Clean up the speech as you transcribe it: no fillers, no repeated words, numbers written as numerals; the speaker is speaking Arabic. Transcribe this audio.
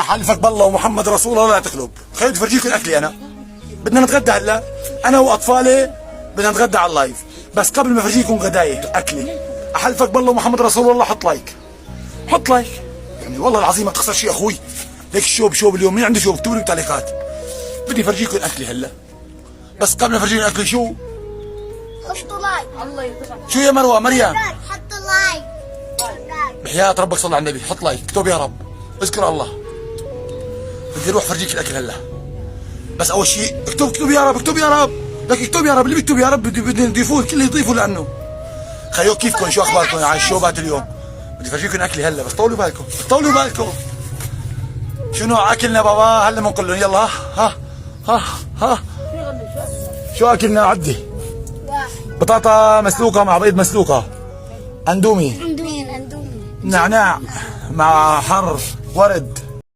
احلفك بالله ومحمد رسول الله لا تغلب. خليني افرجيكم اكلي انا. بدنا نتغدى هلا انا واطفالي، بدنا نتغدى على اللايف، بس قبل ما افرجيكم غداي اكلي احلفك بالله ومحمد رسول الله حط لايك. حط لايك يعني والله العظيم ما تخسر شيء اخوي. ليك الشوب اليوم، مين عنده شوب اكتبوا لي بالتعليقات. بدي افرجيكم اكلي هلا، بس قبل ما افرجيكم اكلي شو؟ حطوا لايك. الله يرضى. شو يا مروه مريم؟ حطوا لايك. بحياة ربك صل على النبي حط لايك، اكتب يا رب، اذكر الله. بدي اروح فرجيك الاكل هلا، بس اول شيء اكتب يا رب، اكتب يا رب، لك اكتب يا رب، اللي بيكتب يا رب بدنا نضيفوه، كله يضيفوا لانه. خيو كيفكم؟ شو اخباركم على الشوبات اليوم؟ بدي افرجيكم اكلي هلا، بس طولوا بالكم طولوا بالكم. شنو اكلنا بابا؟ هلا بنقول لهم يلا. ها شو اكلنا؟ عدي. بطاطا مسلوقه مع بيض مسلوقه، اندومي اندومي نعناع مع حر ورد